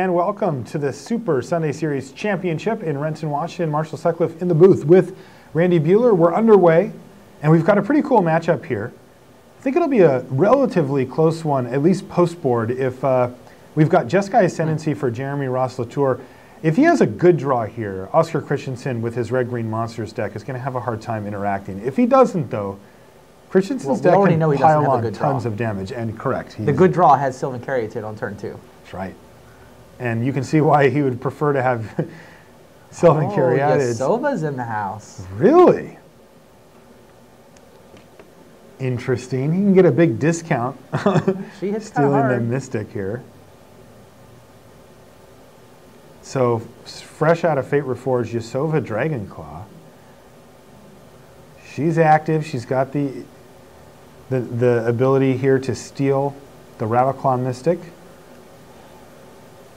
and welcome to the Super Sunday Series Championship in Renton, Washington. Marshall Sutcliffe in the booth with Randy Buehler. We're underway, and we've got a pretty cool matchup here. I think it'll be a relatively close one, at least post-board, if we've got Jeskai Ascendancy for Jérémie Ross-Latour. If he has a good draw here, Oscar Christensen with his Red-Green Monsters deck is going to have a hard time interacting. If he doesn't, though, Christensen's deck can pile on tons of damage, and correct. The good draw has Sylvan Caryatid on turn 2. That's right. And you can see why he would prefer to have Sylvan Caryatid. Yasova's in the house. Really? Interesting. He can get a big discount. She hits stealing the Mystic here. So, fresh out of Fate Reforged, Yasova Dragonclaw. She's active. She's got the ability here to steal the Rattleclaw Mystic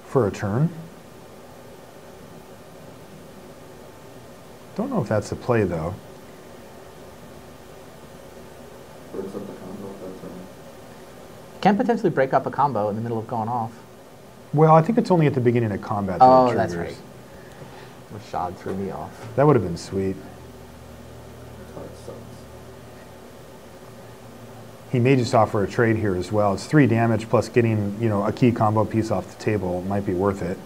for a turn. Don't know if that's the play, though. Can potentially break up a combo in the middle of going off. Well, I think it's only at the beginning of combat. Oh, that's right. Rashad threw me off. That would have been sweet. He may just offer a trade here as well. It's 3 damage plus getting, you know, a key combo piece off the table. Might be worth it.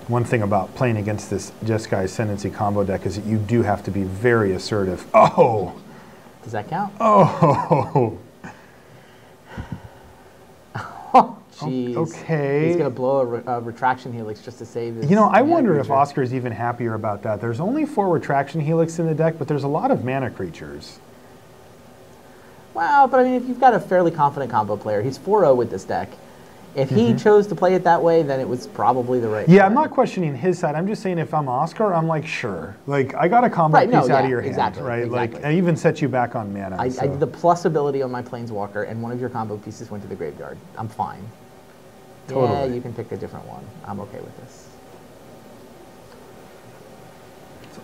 One thing about playing against this Jeskai Ascendancy combo deck is that you do have to be very assertive. Oh! Does that count? Oh! Oh, jeez. Okay. He's going to blow a Retraction Helix just to save his... You know, I wonder if Oscar's even happier about that. There's only 4 Retraction Helix in the deck, but there's a lot of mana creatures. Well, but I mean, if you've got a fairly confident combo player, he's 4-0 with this deck. If he chose to play it that way, then it was probably the right play. I'm not questioning his side. I'm just saying if I'm Oscar, I'm like, sure. Like, I got a combo piece out of your hand, right? Exactly. Like, I even set you back on mana. I did the plus ability on my Planeswalker, and one of your combo pieces went to the graveyard. I'm fine. Totally. Yeah, you can pick a different one. I'm okay with this.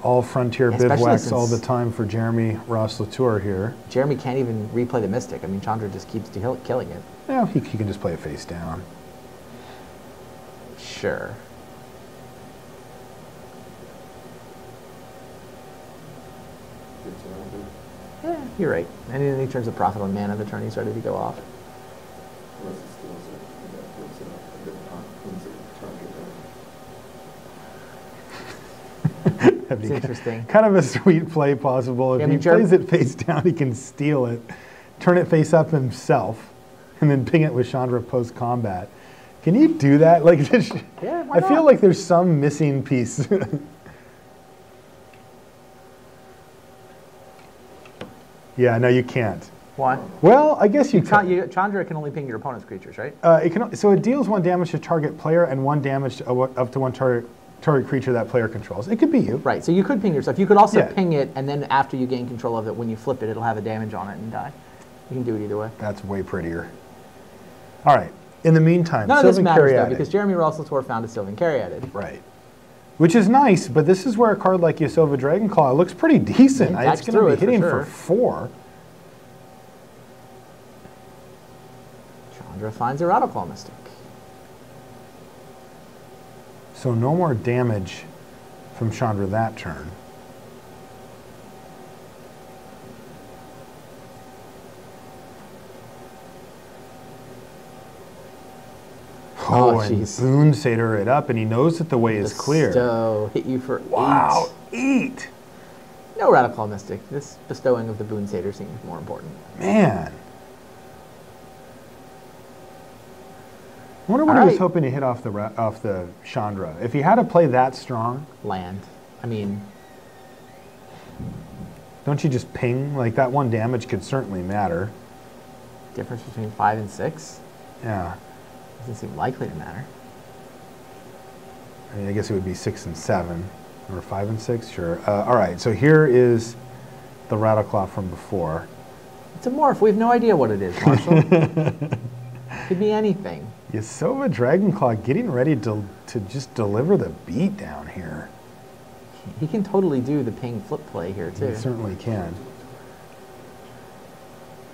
All Frontier bivouacs all the time for Jérémie Ross-Latour here. Jérémie can't even replay the Mystic. I mean, Chandra just keeps killing it. Yeah, he can just play it face down. Sure. Yeah, you're right. And then he turns a profit on mana the turn he's ready to go off. It's interesting. Kind of a sweet play possible. If he plays it face down, he can steal it, turn it face up himself, and then ping it with Chandra post-combat. Can you do that? Like, yeah, why I not? feel like there's some missing piece. Yeah, no, you can't. Why? Well, I guess you can. Chandra can only ping your opponent's creatures, right? So it deals 1 damage to target player and 1 damage to, up to 1 target creature that player controls. It could be you. Right, so you could ping yourself. You could also ping it, and then after you gain control of it, when you flip it, it'll have a damage on it and die. You can do it either way. That's way prettier. All right. In the meantime, none of this matters, though, because Jérémie Ross-Latour found a Sylvan Caryatid. Right. Which is nice, but this is where a card like Yasova Dragonclaw looks pretty decent. It's going to be hitting for 4. Chandra finds a Rattleclaw Mystic. So no more damage from Chandra that turn. Oh, and Boon Satyr it up, and he knows that the way is clear. Bestow hit you for 8. Wow, 8! No Rattleclaw Mystic. This bestowing of the Boon Satyr seems more important. Man. I wonder what he was hoping to hit off the Chandra. If he had to play that strong. Land. I mean. Don't you just ping? Like, that 1 damage could certainly matter. Difference between 5 and 6? Yeah. Doesn't seem likely to matter. I mean, I guess it would be 6 and 7. Or 5 and 6? Sure. All right, so here is the Rattleclaw from before. It's a morph. We have no idea what it is, Marshall. Could be anything. Yasova Dragonclaw getting ready to just deliver the beat down here. He can totally do the ping flip play here, too. He certainly can.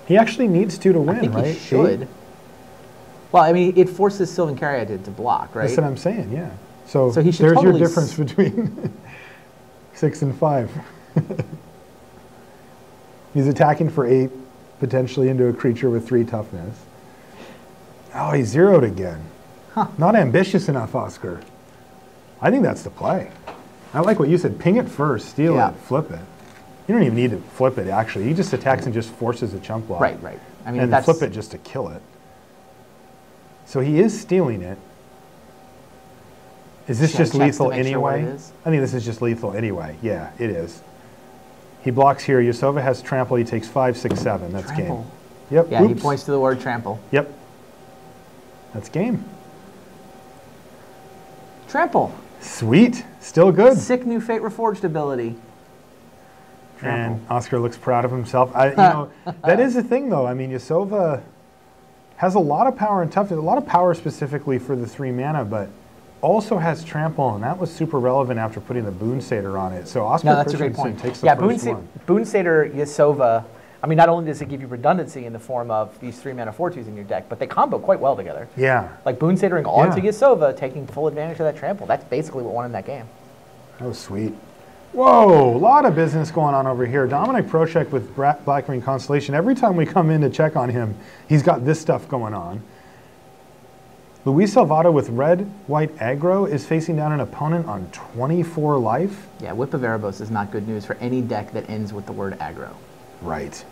He actually needs to win, right? He should. Well, I mean, it forces Sylvan Caryatid to block, right? That's what I'm saying, yeah. So he should there's totally your difference between 6 and 5. He's attacking for 8, potentially into a creature with 3 toughness. Oh, he zeroed again. Huh. Not ambitious enough, Oscar. I think that's the play. I like what you said. Ping it first, steal it, flip it. You don't even need to flip it, actually. He just attacks and just forces a chunk block. Right, right. I mean, and flip it just to kill it. So he is stealing it. Is this just lethal anyway? I think this is just lethal anyway. Yeah, it is. He blocks here. Yasova has trample. He takes 5, 6, 7. That's game. Yep. Yeah, he points to the word trample. Yep. That's game. Trample. Sweet. Still good. Sick new Fate Reforged ability. Trample. And Oscar looks proud of himself. You know, that is the thing, though. I mean, Yasova has a lot of power and toughness, a lot of power specifically for the 3 mana, but also has trample, and that was super relevant after putting the Boon Satyr on it. So Oscar Christensen takes the first one. Boon Satyr, Yasova, I mean, not only does it give you redundancy in the form of these 3 mana 4/2s in your deck, but they combo quite well together. Yeah. Like Boon Satyring onto Yasova, taking full advantage of that trample. That's basically what won in that game. That was sweet. Whoa, a lot of business going on over here. Dominic Prochek with Black-Green Constellation. Every time we come in to check on him, he's got this stuff going on. Luis Salvato with red-white aggro is facing down an opponent on 24 life. Yeah, Whip of Erebos is not good news for any deck that ends with the word aggro. Right.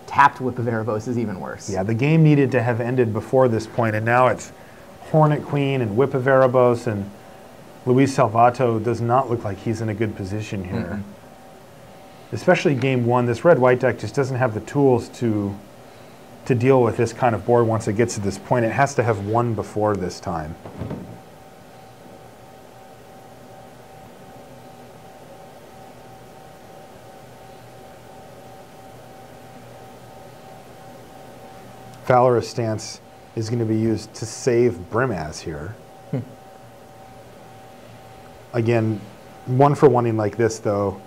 Tapped Whip of Erebos is even worse. Yeah, the game needed to have ended before this point, and now it's Hornet Queen and Whip of Erebos, and Luis Salvato does not look like he's in a good position here. Especially game 1, this red-white deck just doesn't have the tools to deal with this kind of board once it gets to this point. It has to have won before this time. Valorous Stance is going to be used to save Brimaz here. Again, 1-for-1ing like this, though,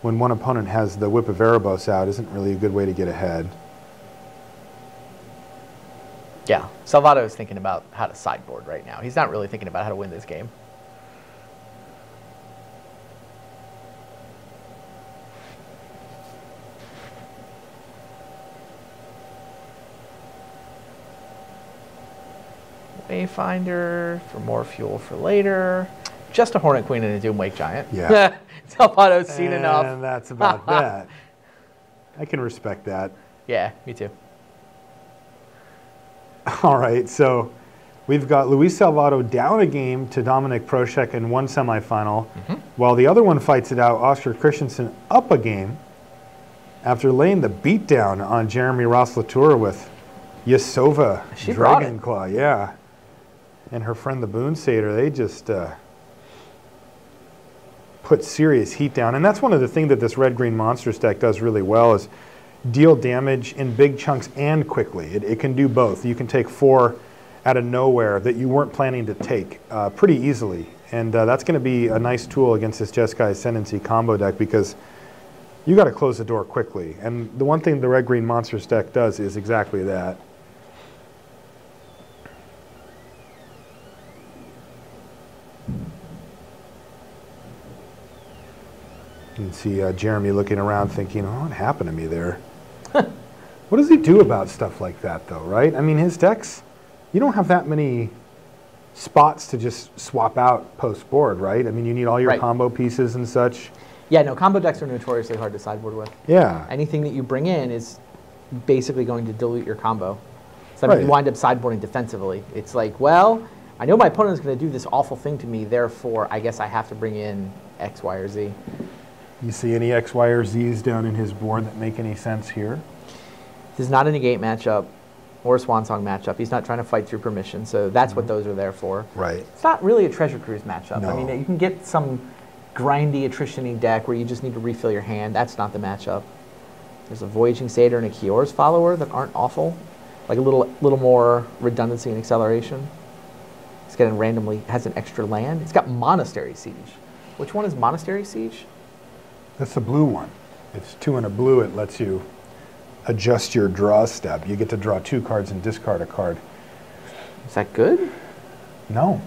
when one opponent has the Whip of Erebos out, isn't really a good way to get ahead. Yeah, Salvato is thinking about how to sideboard right now. He's not really thinking about how to win this game. Wayfinder for more fuel for later. Just a Hornet Queen and a Doomwake Giant. Yeah. Salvato's seen enough. And that's about that. I can respect that. Yeah, me too. All right, so we've got Luis Salvato down a game to Dominic Prochek in one semifinal, while the other one fights it out, Oscar Christensen up a game after laying the beatdown on Jérémie Ross-Latour with Yasova Dragonclaw. Yeah. And her friend the Boon Satyr, they just put serious heat down. And that's one of the things that this red-green Monsters deck does really well is deal damage in big chunks and quickly. It can do both. You can take 4 out of nowhere that you weren't planning to take pretty easily. And that's going to be a nice tool against this Jeskai Ascendancy combo deck because you got to close the door quickly. And the one thing the red-green Monsters deck does is exactly that. You can see Jérémie looking around thinking, oh, what happened to me there? What does he do about stuff like that, though, right? I mean, his decks, you don't have that many spots to just swap out post-board, right? I mean, you need all your combo pieces and such. Yeah, no, combo decks are notoriously hard to sideboard with. Yeah. Anything that you bring in is basically going to dilute your combo. So you wind up sideboarding defensively. It's like, well, I know my opponent is going to do this awful thing to me, therefore I guess I have to bring in X, Y, or Z. You see any X, Y, or Zs down in his board that make any sense here? This is not a negate matchup or a Swan Song matchup. He's not trying to fight through permission, so that's what those are there for. Right. It's not really a Treasure Cruise matchup. No. I mean, you can get some grindy, attrition-y deck where you just need to refill your hand. That's not the matchup. There's a Voyaging Satyr and a Kior's Follower that aren't awful. Like a little more redundancy and acceleration. It's getting randomly, has an extra land. It's got Monastery Siege. Which one is Monastery Siege? That's the blue one. It's 2 and a blue. It lets you adjust your draw step. You get to draw 2 cards and discard a card. Is that good? No.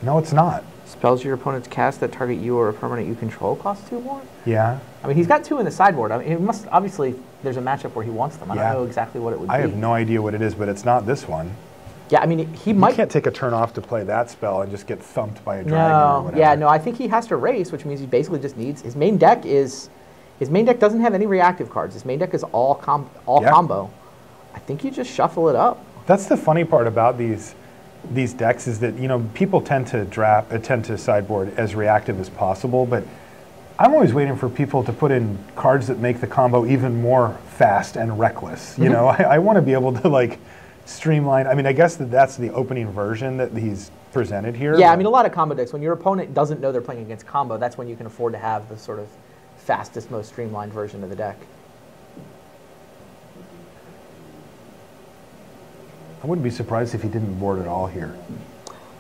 No, it's not. Spells your opponent's cast that target you or a permanent you control cost 2 more? Yeah. I mean, he's got 2 in the sideboard. I mean, it must, obviously, there's a matchup where he wants them. I don't know exactly what it would be. I have no idea what it is, but it's not this one. Yeah, I mean, he might... You can't take a turn off to play that spell and just get thumped by a dragon or whatever. Yeah, no, I think he has to race, which means he basically just needs... His main deck doesn't have any reactive cards. His main deck is all combo. I think you just shuffle it up. That's the funny part about these decks is that, you know, people tend to sideboard as reactive as possible, but I'm always waiting for people to put in cards that make the combo even more fast and reckless. You know, I want to be able to, like, streamline. I mean, I guess that's the opening version that he's presented here. Yeah, I mean, a lot of combo decks, when your opponent doesn't know they're playing against combo, that's when you can afford to have the sort of fastest, most streamlined version of the deck. I wouldn't be surprised if he didn't board at all here.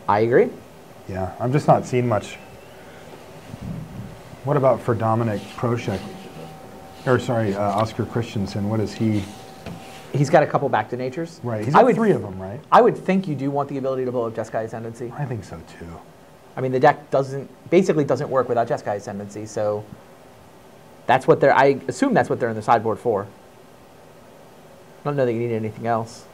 I agree. Yeah, I'm just not seeing much. What about for Dominic Proshek? Or sorry, Oscar Christensen, what is he? He's got a couple back to natures. Right, he's got 3 of them, right? I would think you do want the ability to blow up Jeskai Ascendancy. I think so too. I mean, the deck basically doesn't work without Jeskai Ascendancy, so that's what I assume that's what they're in the sideboard for. I don't know that you need anything else.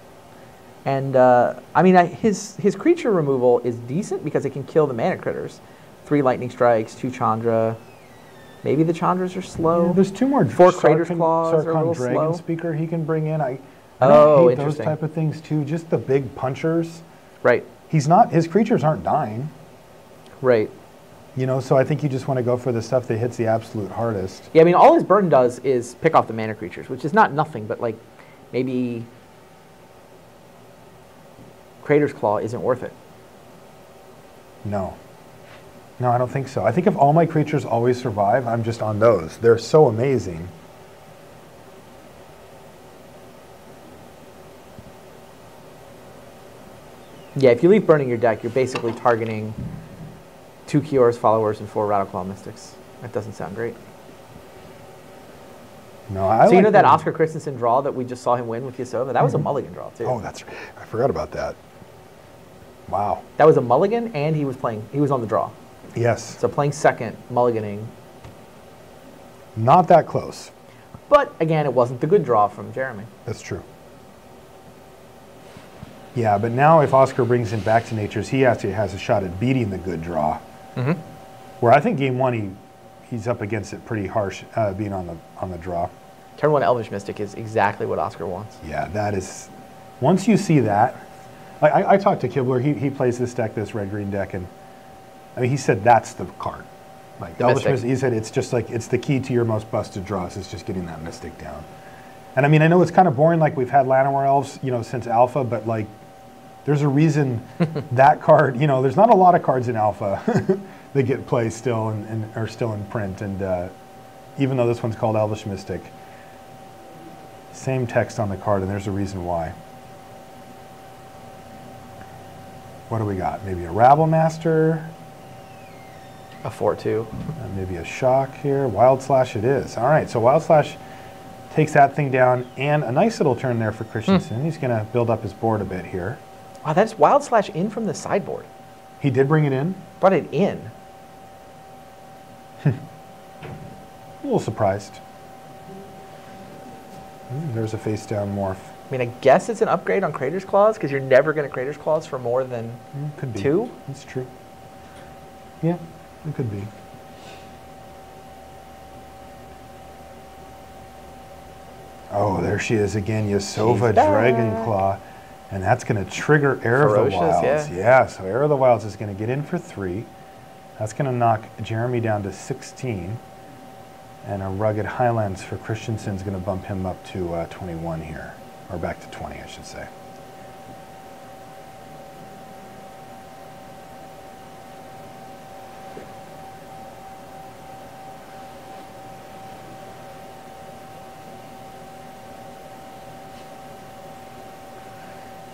And, I mean, his creature removal is decent because it can kill the mana critters. 3 lightning strikes, 2 Chandra. Maybe the Chandras are slow. Yeah, there's 2 more 4 Crater's Claws are a little Dragon slow. Speaker he can bring in. I don't hate those interesting. type of things too. Just the big punchers. Right. His creatures aren't dying. Right. You know, so I think you just want to go for the stuff that hits the absolute hardest. Yeah, I mean, all his burn does is pick off the mana creatures, which is not nothing, but, like, maybe Crater's Claw isn't worth it. No. No, I don't think so. I think if all my creatures always survive, I'm just on those. They're so amazing. Yeah, if you leave burning your deck, you're basically targeting 2 Kior's Followers and 4 Rattleclaw Mystics. That doesn't sound great. No, I so you like know that them. Oscar Christensen draw that we just saw him win with Yasova? That was a mulligan draw, too. Oh, that's right. I forgot about that. Wow. That was a mulligan, and he was on the draw. Yes. So playing second, mulliganing. Not that close. But, again, it wasn't the good draw from Jérémie. That's true. Yeah, but now if Oscar brings him back to natures, he actually has a shot at beating the good draw. Where I think game 1 he's up against it pretty harsh, being on the draw. Turn 1 Elvish Mystic is exactly what Oscar wants. Yeah, that is. Once you see that, I talked to Kibler. He plays this deck, this red-green deck, and I mean, he said that's the card. Like Elvish Mystic, he said it's just like it's the key to your most busted draws. It's just getting that Mystic down. And I mean, I know it's kind of boring. Like we've had Llanowar Elves, you know, since Alpha, but like there's a reason that card. You know, there's not a lot of cards in Alpha that get played still and are still in print. And even though this one's called Elvish Mystic, same text on the card, and there's a reason why. What do we got? Maybe a Rabble Master. A 4/2. Maybe a Shock here. Wild Slash it is. All right, so Wild Slash takes that thing down, and a nice little turn there for Christensen. He's going to build up his board a bit here. Wow, that's Wild Slash in from the sideboard. He did bring it in. Brought it in. A little surprised. There's a face-down morph. I mean, I guess it's an upgrade on Crater's Claws, because you're never going to Crater's Claws for more than Could be. 2. That's true. Yeah, it could be. Oh, there she is again, Yasova Dragonclaw. And that's going to trigger Heir of the Wilds. Yeah, so Heir of the Wilds is going to get in for 3. That's going to knock Jérémie down to 16. And a Rugged Highlands for Christensen is going to bump him up to 21 here. Or back to 20, I should say.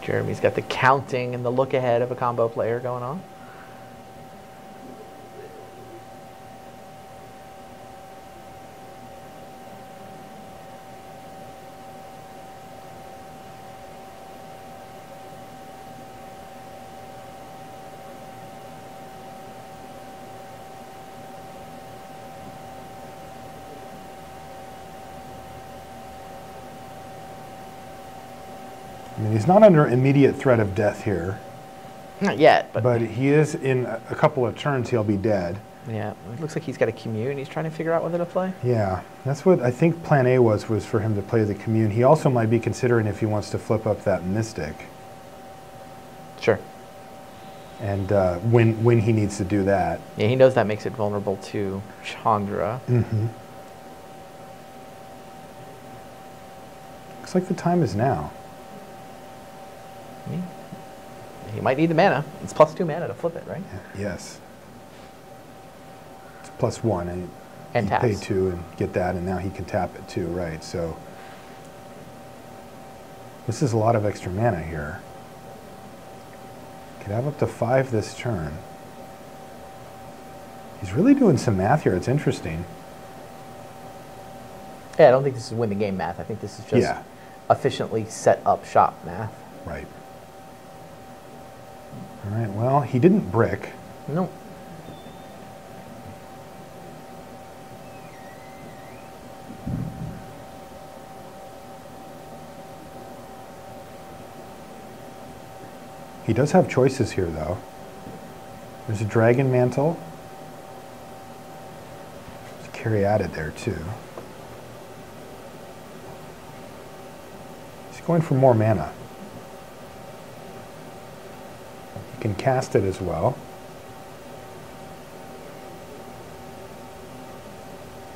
Jérémie's got the counting and the look ahead of a combo player going on. I mean, he's not under immediate threat of death here. Not yet, but he is in a couple of turns, he'll be dead. Yeah, it looks like he's got a commune. He's trying to figure out whether to play. Yeah, that's what I think plan A was for him to play the commune. He also might be considering if he wants to flip up that mystic. Sure. And when he needs to do that. Yeah, he knows that makes it vulnerable to Chandra. Mm-hmm. Looks like the time is now. He might need the mana. It's +2 mana to flip it, right? Yes. It's +1, and he pay 2 and get that, and now he can tap it too, right? So this is a lot of extra mana here. Could have up to 5 this turn. He's really doing some math here. It's interesting. Yeah, I don't think this is win the game math. I think this is just efficiently set up shop math. Right. All right, well, he didn't brick. No. He does have choices here, though. There's a Dragon Mantle. There's a Caryatid there, too. He's going for more mana. He can cast it as well.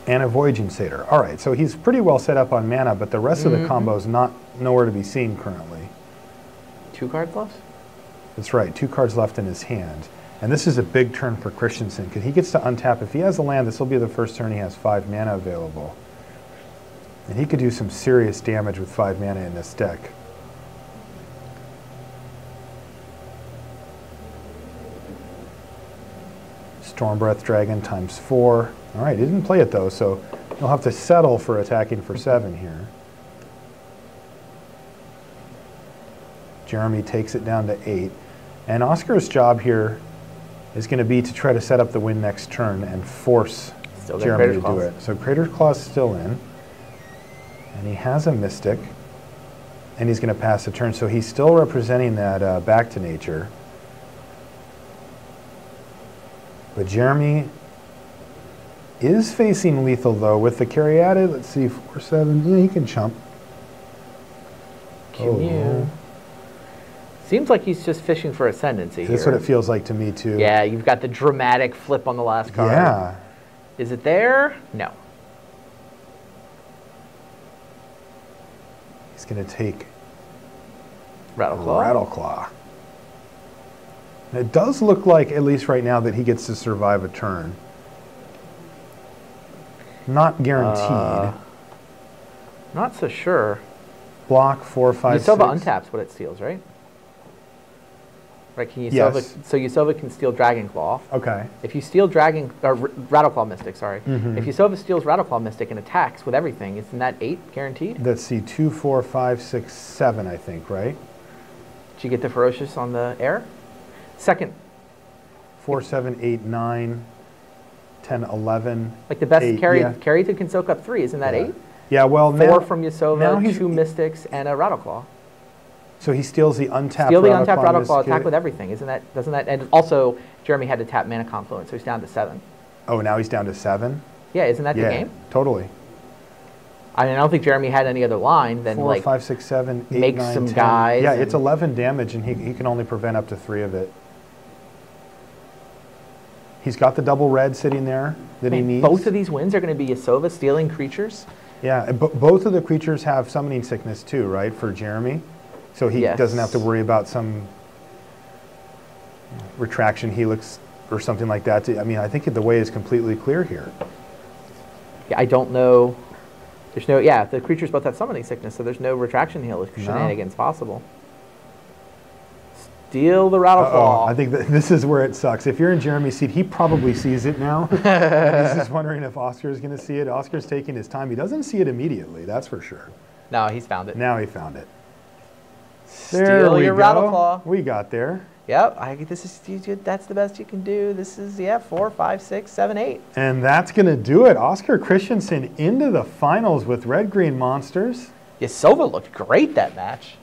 And a Voyaging Satyr. All right, so he's pretty well set up on mana, but the rest of the combo is nowhere to be seen currently. 2 cards left? That's right, 2 cards left in his hand. And this is a big turn for Christensen, because he gets to untap. If he has a land, this will be the first turn he has 5 mana available. And he could do some serious damage with 5 mana in this deck. Stormbreath Dragon ×4. All right, he didn't play it though, so he'll have to settle for attacking for 7 here. Jérémie takes it down to 8. And Oscar's job here is going to be to try to set up the win next turn and force Jérémie to do it. So Crater's Claw's still in. And he has a Mystic. And he's going to pass the turn. So he's still representing that back to nature. But Jérémie is facing lethal, though, with the Caryatid. Let's see, 4/7. Yeah, he can chump. Commune. Seems like he's just fishing for ascendancy here. That's what it feels like to me, too. Yeah, you've got the dramatic flip on the last card. Yeah. Is it there? No. He's going to take Rattleclaw. Rattleclaw. And it does look like, at least right now, that he gets to survive a turn. Not guaranteed. Not so sure. Block 4, 5, 6. Yasova untaps what it steals, right? Right, can Yasova, so Yasova can steal Dragonclaw. Okay. If you steal Rattleclaw Mystic, sorry. If Yasova steals Rattleclaw Mystic and attacks with everything, isn't that 8 guaranteed? Let's see, 2, 4, 5, 6, 7, I think, right? Did you get the Ferocious on the air? Second. 4, 7, 8, 9, 10, 11. Like the best Caryatid can soak up 3, isn't that 8? Yeah, well, 4 from Yasova, 2 Mystics, and a Rattleclaw. So he steals the untapped Steal the untapped Rattleclaw, attack with everything. Doesn't that, and also Jérémie had to tap Mana Confluence, so he's down to 7. Oh, now he's down to 7? Yeah, isn't that the game? Totally. I mean, I don't think Jérémie had any other line than 4, 5, 6, 7, 8, make 9, some 10. guys. Yeah, it's 11 damage, and he can only prevent up to 3 of it. He's got the double red sitting there that he needs. Both of these wins are going to be Yasova stealing creatures. Yeah, both of the creatures have summoning sickness too, right, for Jérémie? So he doesn't have to worry about some retraction helix or something like that. I mean, I think the way is completely clear here. Yeah, I don't know. There's no, the creatures both have summoning sickness, so there's no retraction helix shenanigans possible. Steal the Rattleclaw. I think this is where it sucks. If you're in Jérémie's seat, he probably sees it now. He's just wondering if Oscar is going to see it. Oscar's taking his time. He doesn't see it immediately, that's for sure. No, he's found it. Now he found it. Steal your Rattleclaw. We got there. Yep, that's the best you can do. This is 4, 5, 6, 7, 8. And that's going to do it. Oscar Christensen into the finals with Red Green Monsters. Yasova looked great that match.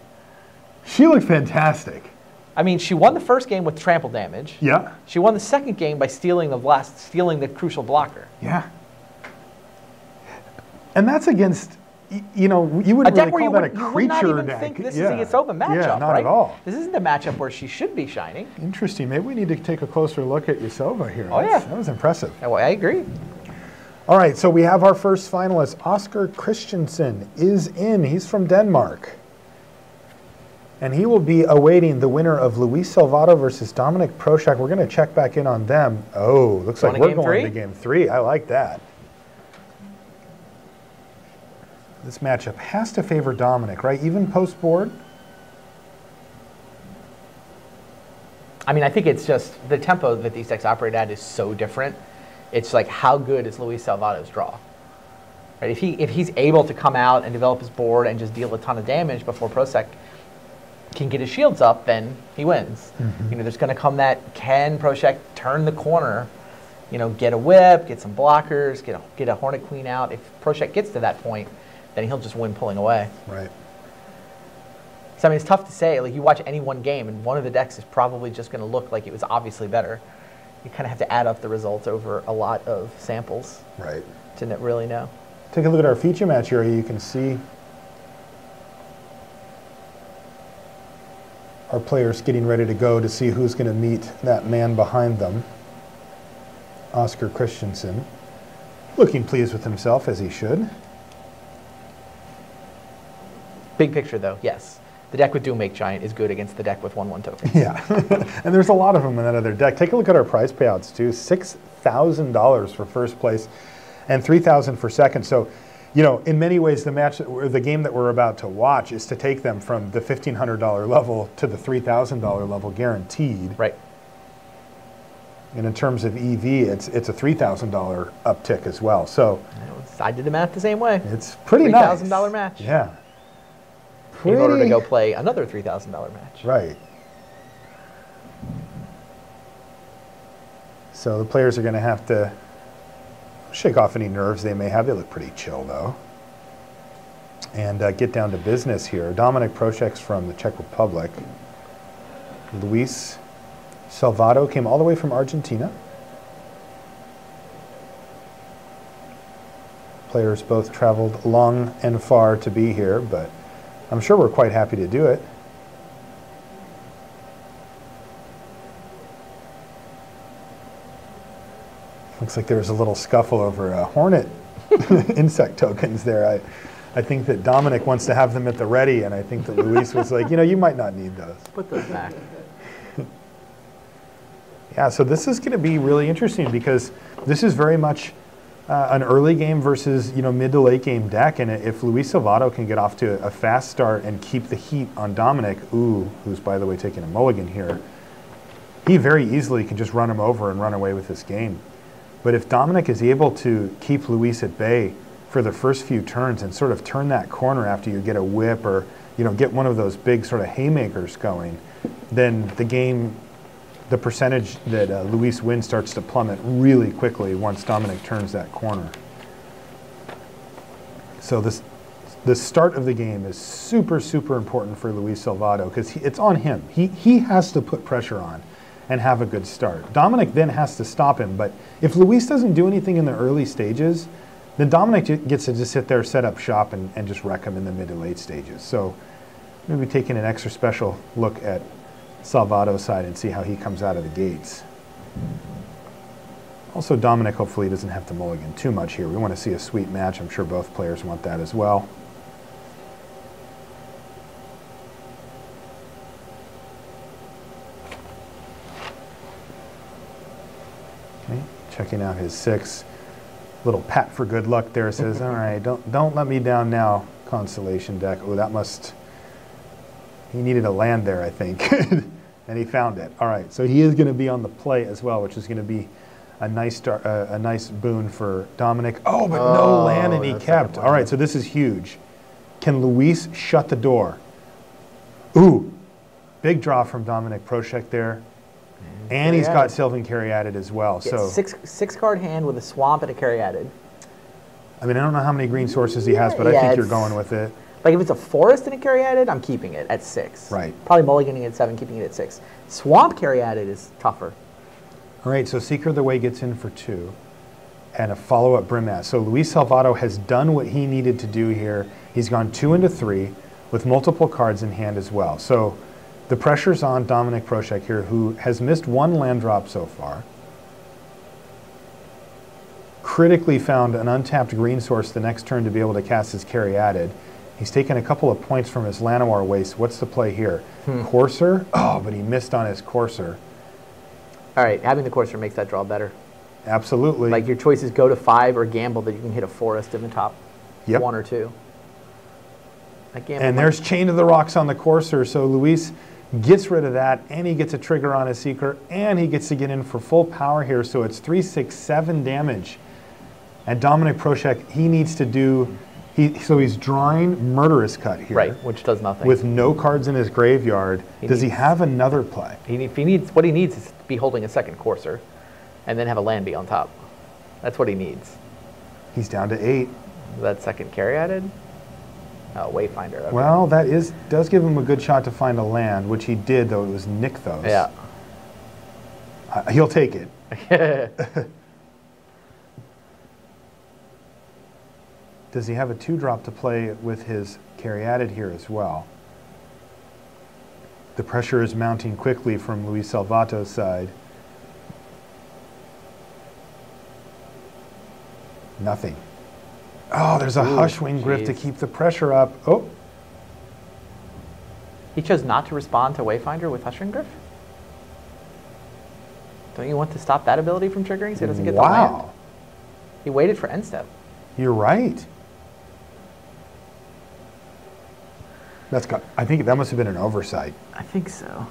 She looked fantastic. I mean, she won the first game with trample damage. Yeah. She won the second game by stealing the crucial blocker. Yeah. And that's against, you know, you wouldn't really call that a creature deck. You would not even think this is a Yasova matchup, yeah, not right? at all. This isn't the matchup where she should be shining. Interesting. Maybe we need to take a closer look at Yasova here. Oh, yeah. That was impressive. Well, I agree. All right, so we have our first finalist. Oscar Christensen is in. He's from Denmark. And he will be awaiting the winner of Luis Salvato versus Dominic Prochak. We're going to check back in on them. Oh, looks like we're going to game 3. I like that. This matchup has to favor Dominic, right? Even post-board? I mean, I think it's just the tempo that these decks operate at is so different. It's like, how good is Luis Salvato's draw? Right? If he's able to come out and develop his board and just deal a ton of damage before Prochak can get his shields up, then he wins. Mm-hmm. You know, there's going to come that, can Prochak turn the corner, you know, get a whip, get some blockers, get a Hornet Queen out. If Prochak gets to that point, then he'll just win pulling away. Right. So I mean, it's tough to say. Like, you watch any one game, and one of the decks is probably just going to look like it was obviously better. You kind of have to add up the results over a lot of samples, Right. To really know. Take a look at our feature match here. You can see our players getting ready to go to see who's going to meet that man behind them, Oscar Christensen, looking pleased with himself, as he should. Big picture, though, yes. The deck with Doom-Make Giant is good against the deck with 1/1 tokens. Yeah, and there's a lot of them in that other deck. Take a look at our prize payouts, too. $6,000 for first place and $3,000 for second. So, you know, in many ways, the game that we're about to watch is to take them from the $1,500 level to the $3,000 level, guaranteed. Right. And in terms of EV, it's a $3,000 uptick as well. So I did the math the same way. it's pretty nice. $3,000 match. Yeah. In order to go play another $3,000 match. Right. So the players are going to have to shake off any nerves they may have. They look pretty chill, though. And get down to business here. Dominic Prochak's from the Czech Republic. Luis Salvato came all the way from Argentina. Players both traveled long and far to be here, but I'm sure we're quite happy to do it. Looks like there was a little scuffle over Hornet insect tokens there. I think that Dominic wants to have them at the ready, and I think that Luis was like, you know, you might not need those. Put those back. Yeah, so this is going to be really interesting because this is very much an early game versus, you know, mid to late game deck, and if Luis Salvato can get off to a fast start and keep the heat on Dominic, who's by the way taking a mulligan here, he very easily can just run him over and run away with this game. But if Dominic is able to keep Luis at bay for the first few turns and sort of turn that corner after you get a whip or, you know, get one of those big sort of haymakers going, then the game, the percentage that Luis wins starts to plummet really quickly once Dominic turns that corner. So the start of the game is super, super important for Luis Salvato because it's on him. He has to put pressure on and have a good start. Dominic then has to stop him, but if Luis doesn't do anything in the early stages, then Dominic gets to just sit there, set up shop, and just wreck him in the mid to late stages. So maybe taking an extra special look at Salvato's side and see how he comes out of the gates. Also, Dominic hopefully doesn't have to mulligan too much here. We want to see a sweet match. I'm sure both players want that as well. Okay, checking out his 6. Little pat for good luck there. Says, all right, don't let me down now, Constellation deck. Oh, that must... He needed a land there, I think, and he found it. All right, so he is going to be on the play as well, which is going to be a nice start, a nice boon for Dominic. Oh, but no land, and he kept. All right, so this is huge. Can Luis shut the door? Ooh, big draw from Dominic Prochak there, and he's got Sylvan Caryatid as well. So six card hand with a swamp and a Caryatid. I mean, I don't know how many green sources he has, but I think you're going with it. Like if it's a forest and a Caryatid, I'm keeping it at 6. Right. Probably mulliganing at 7, keeping it at 6. Swamp Caryatid is tougher. All right, so Seeker of the Way gets in for 2. And a follow-up Brimaz. So Luis Salvato has done what he needed to do here. He's gone 2 into 3 with multiple cards in hand as well. So the pressure's on Dominik Prošek here, who has missed 1 land drop so far. Critically found an untapped green source the next turn to be able to cast his Caryatid. He's taken a couple of points from his Llanowar waste. What's the play here? Courser? Oh, but he missed on his Courser. All right, having the Courser makes that draw better. Absolutely. Like your choices go to 5 or gamble that you can hit a forest in the top 1 or 2. And there's Chain of the Rocks on the Courser, so Luis gets rid of that, and he gets a trigger on his Seeker, and he gets to get in for full power here, so it's 3, 6, 7 damage. And Dominik Prošek, he needs to do, so he's drawing Murderous Cut here. Right, which does nothing. With no cards in his graveyard. Does he have another play? What he needs is to be holding a second Courser, and then have a land be on top. That's what he needs. He's down to 8. That second Caryatid? Oh, Wayfinder. Okay. Well, that does give him a good shot to find a land, which he did, though it was Nykthos. Yeah. He'll take it. Does he have a 2-drop to play with his Caryatid here as well? The pressure is mounting quickly from Luis Salvato's side. Nothing. Oh, there's a Hushwing Gryff to keep the pressure up. Oh. He chose not to respond to Wayfinder with Hushwing Gryff? Don't you want to stop that ability from triggering so he doesn't get the land? He waited for end step. You're right. I think that must have been an oversight. I think so.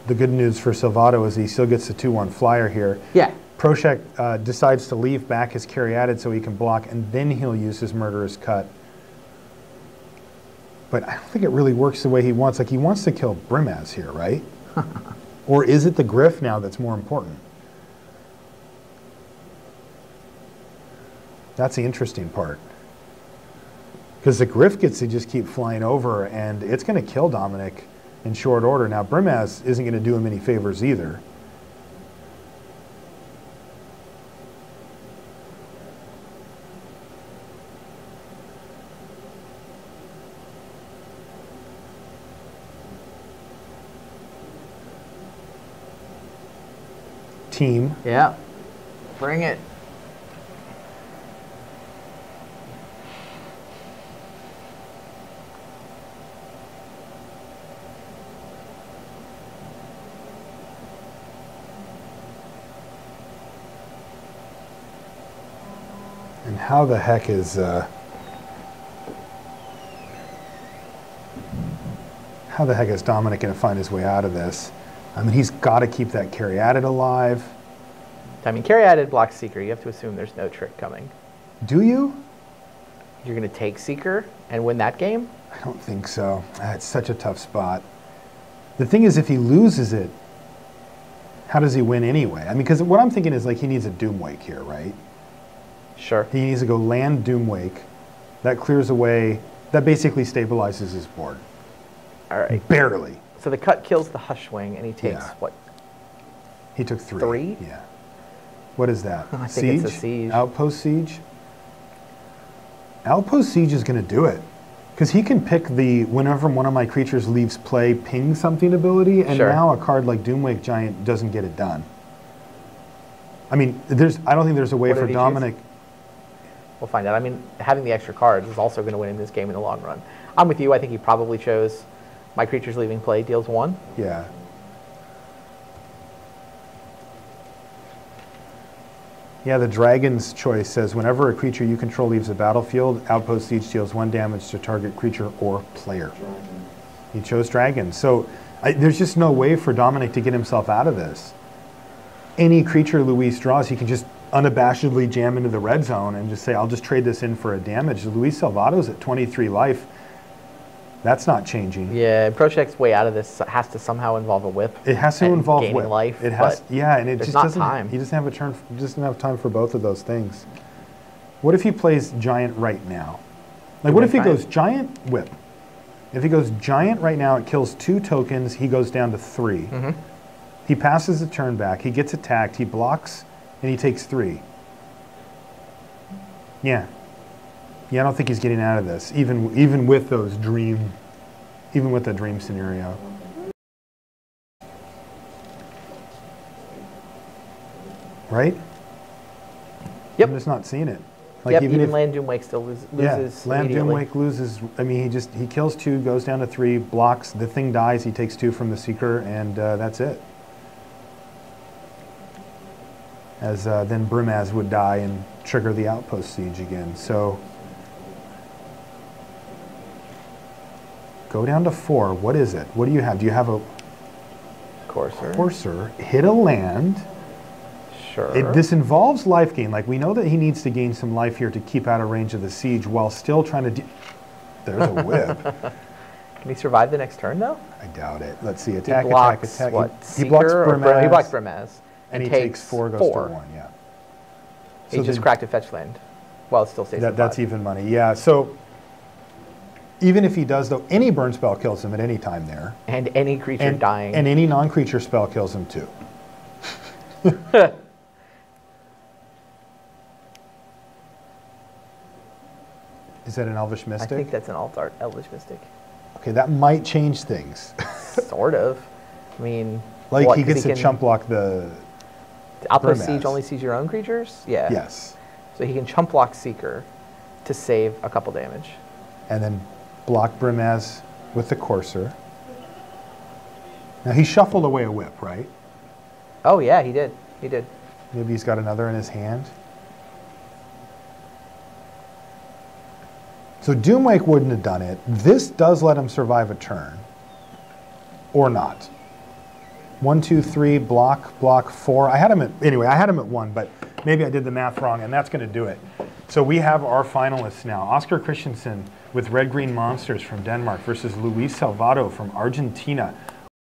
The good news for Salvato is he still gets the 2-1 flyer here. Yeah. Prošek decides to leave back his Caryatid so he can block, and then he'll use his Murderous Cut. But I don't think it really works the way he wants. Like, he wants to kill Brimaz here, right? Or is it the Gryff now that's more important? That's the interesting part. Because the Gryff gets to just keep flying over, and it's going to kill Dominik in short order. Now, Brimaz isn't going to do him any favors either. Team. Yeah. Bring it. And how the heck is Dominik going to find his way out of this? I mean, he's got to keep that Caryatid alive. I mean, Caryatid blocks Seeker. You have to assume there's no trick coming. Do you? You're going to take Seeker and win that game? I don't think so. It's such a tough spot. The thing is, if he loses it, how does he win anyway? I mean, because what I'm thinking is, like, he needs a Doomwake here, right? Sure. He needs to go land Doomwake. That clears away, that basically stabilizes his board. All right. Barely. So the cut kills the Hushwing, and he takes what? He took 3. 3? Yeah. What is that? I think it's a siege. Outpost Siege? Outpost Siege is going to do it. Because he can pick the whenever one of my creatures leaves play, ping something ability, and now a card like Doomwake Giant doesn't get it done. I mean, I don't think there's a way for Dominik. We'll find out. I mean, having the extra cards is also going to win in this game in the long run. I'm with you. I think he probably chose my creatures leaving play deals 1. Yeah. Yeah, the Dragon's Choice says whenever a creature you control leaves the battlefield, Outpost Siege deals 1 damage to target creature or player. Dragon. He chose Dragon. So there's just no way for Dominik to get himself out of this. Any creature Luis draws, he can just unabashedly jam into the red zone and just say, I'll just trade this in for a damage. Luis Salvato's at 23 life. That's not changing. Yeah, Prochek's way out of this has to somehow involve a whip. It has to involve gaining whip. life. It has, yeah, and it there's just not doesn't. time. He doesn't have a turn. He doesn't have time for both of those things. What if he plays giant right now? Like, what if he goes giant whip? If he goes giant right now, it kills 2 tokens. He goes down to 3. Mm-hmm. He passes the turn back. He gets attacked. He blocks, and he takes 3. Yeah. Yeah, I don't think he's getting out of this, even with those dream, even with the dream scenario. Right? Yep. I'm just not seeing it. Like, Yep, even if Land Doomwake still loses Land immediately. Doomwake loses. I mean, he kills 2, goes down to 3, blocks. The thing dies. He takes 2 from the Seeker, and that's it. As then Brimaz would die and trigger the Outpost Siege again. So go down to 4. What is it? What do you have? Do you have a Courser? Hit a land. Sure. This involves life gain. Like, we know that he needs to gain some life here to keep out of range of the siege while still trying to. There's a whip. Can he survive the next turn though? I doubt it. Let's see. Attack, he blocks, attack. What, He blocks Brimaz. He blocks Brimaz. And he takes 4, goes to 1. Yeah. He So just then- cracked a fetch land. Well, it still stays. That's even money. Yeah. So even if he does, though, any burn spell kills him at any time there. And any creature dying. And any non-creature spell kills him too. Is that an Elvish I Mystic? think that's an alt-art Elvish Mystic. Okay, that might change things. Sort of. I mean, Like, what, he 'cause gets to can- chump block the. Outpost Brimaz. Siege only sees your own creatures? Yeah. Yes. So he can chump block Seeker to save a couple damage. And then block Brimaz with the Courser. Now, he shuffled away a whip, right? Oh yeah, he did. He did. Maybe he's got another in his hand. So Doomwake wouldn't have done it. This does let him survive a turn. Or not. 1, 2, 3, block, 4. I had him at 1, but maybe I did the math wrong, and that's going to do it. So we have our finalists now. Oscar Christensen with Red Green Monsters from Denmark versus Luis Salvato from Argentina.